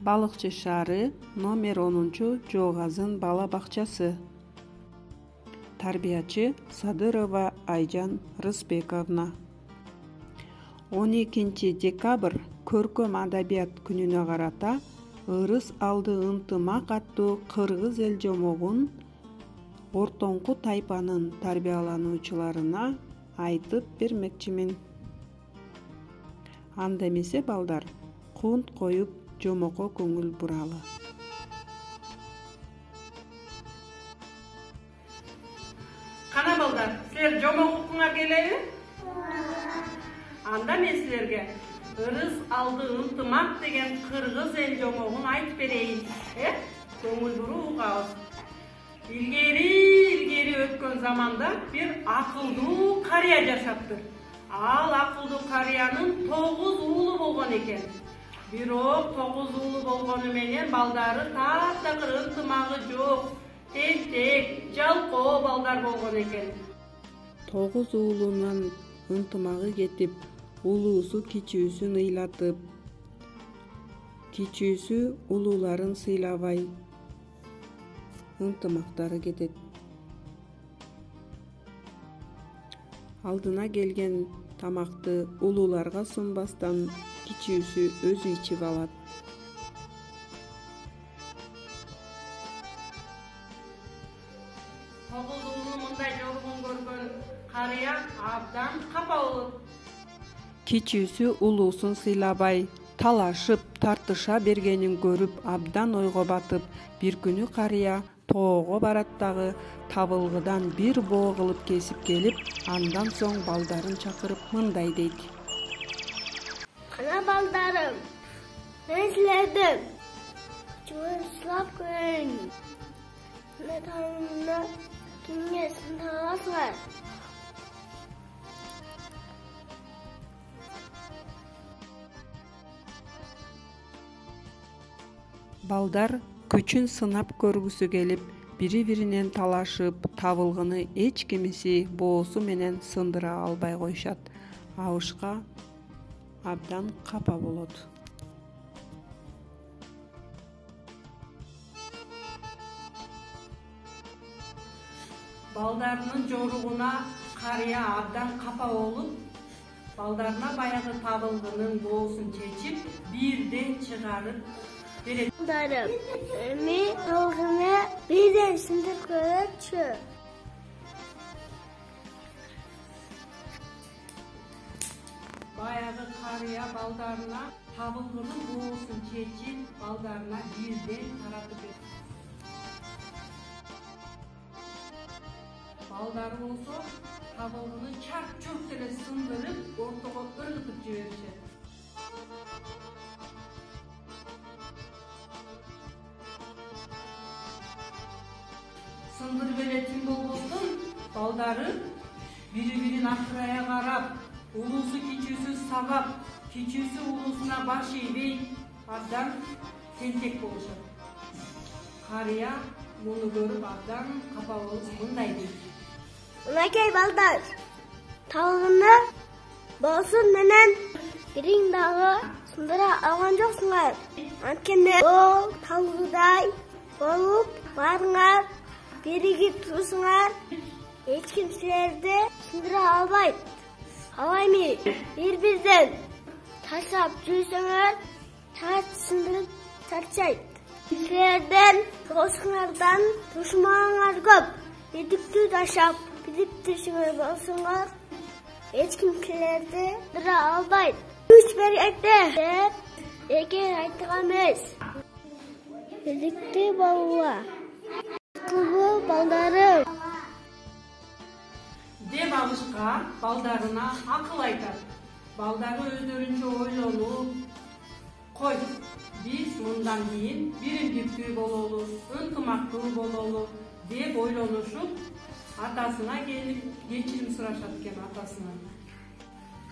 Балыкчы шаары номер 10 Жоғазын бала бакчасы. Тарбиячы Садырова Айжан Рысбековна. 12 декабрь көркөм адабият күнүнө карата ырыс алды ынтымак аттуу кыргыз эл жомогун ортоңку тайпанын тарбиялануучуларына айтып бермекчимин. Анда эмесе балдар, кунт коюп жомокко көңүл буралы. Кана балдар, силер жомок укуңа келеби? Анда мен силерге ырыс алды ынтымак деген кыргыз эл жомогун айтып берейин. Көңүл буруп угабыз. Илгери өткөн заманда бир акылдуу карыя жашаптыр. Ал акылдуу карыянын 9 уулу болгон экен. Бирок 9 уулу болгону менен балдары таптакыр ынтымагы жок, тентек, жалкоо балдар болгон экен. 9 уулунан ынтымагы кетип, улуусу кичүүсүн ыйлатып, кичүүсү улууларын сыйлабай ынтымактары кетет. Алдына келген тамакты улууларга сунбастан кичүүсү өзү ичип алат. Тогуз уулу мындай жоругун көргөн карыя абдан капа болот. Кичүүсү улуусун сыйлабай, талашып, тартыша бергенин көрүп абдан ойго батып, бир күнү карыя тоого барат дагы табылгыдан бир боо кылып кесип келип, андан соң балдарын чакырып мындай дейт. Кана балдарым, мен силердин сылап көрөйүн. Металлны кимге сындырасыңар? Балдар күчүн сынап көргүсү келип, бири-биринен талашып, табылгыны эч кимиси боосу менен сындыра албай коюшат. Абышка абдан капа болот. Балдарынын жоругуна карыя абдан капа болуп, балдарына баягы табылгынын боосун чечип, бирден чыгарып берет. Балдарым, мен табылгыны бирден сындырып көрөчү. Баягы карыя балдарына табылгынын боосун чечип, балдарына бирден таратып берет. Балдары болсо табылгынын чарт-чурт эле сындырып, ортого ыргытып жиберишет. Сындырып элетин болбостон балдары бири-бирин акырая карап, улуусу кичүүсү сабап, кичүүсү улуусуна баш ийбей, абдан тентек болушат. Карыя муну көрүп абдан капа болуп мындай дейт. Мынакей балдар, табылгыны боосун менен бириң дагы сындыра алган жоксуңар. Анткени бул табылгыдай болуп барыңар, биригип турсуңар, эч ким силерди сындыра албайт. Алайми, бири-бирден таштап жүрсөңөр, чач сындырып чарчайт. Силерден туушуңардан душманыңар көп. Бирдикти таштап, бирдикти түшүңөр болсоңор, эч ким силерди сындыра албайт. Күч беректе деп бекер айтылган эмес. Бирдикти болула. Акылдуу балдарым. Деп абышка балдарына акыл айтат. Балдары өздөрүнчө ойлонуп, кой, биз мындан кийин биримдиктүү бололу, ынтымактуу бололу деп ойлонушуп, атасына келип кечирим сурашат экен атасынан.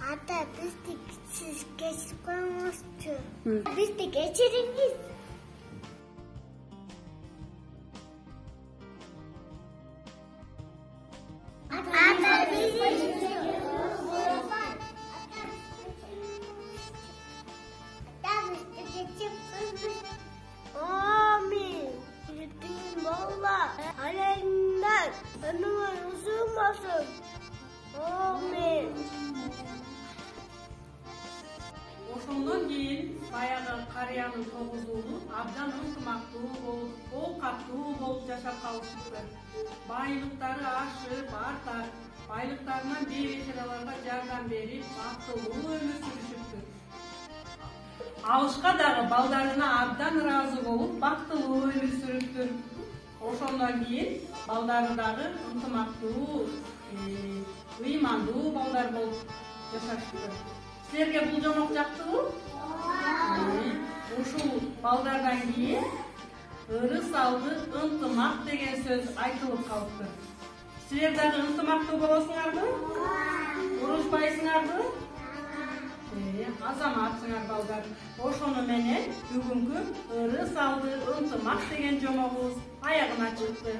Ата, бизди сиз кечирип коюңузчу. Бизди кечириңиз. Ата, бизди кечирип коюңуз. баягы карыянын 9 уулу абдан ынтымактуу болуп, оокаттуу болуп жашап калышыптыр. Байлыктары ашып, артап, байлыктарынан бейбечараларга жардам берип, бактылуу өмүр сүрүшүптүр. Алышка дагы балдарына абдан ыраазы болуп, бактылуу өмүр сүрүптүр. Ошондон кийин балдары дагы ынтымактуу, ыймандуу балдар болуп жашашыптыр. Силерге бул жомок жактыбы? Ушул балдардан кийин ырыс алды ынтымак деген сөз айтылып калыптыр. Силер дагы ынтымактуу болосуңарбы? Урушпайсыңарбы? Азаматсыңар балдар. Ошону менен бүгүнкү ырыс алды ынтымак деген жомогубуз аягына чыкты.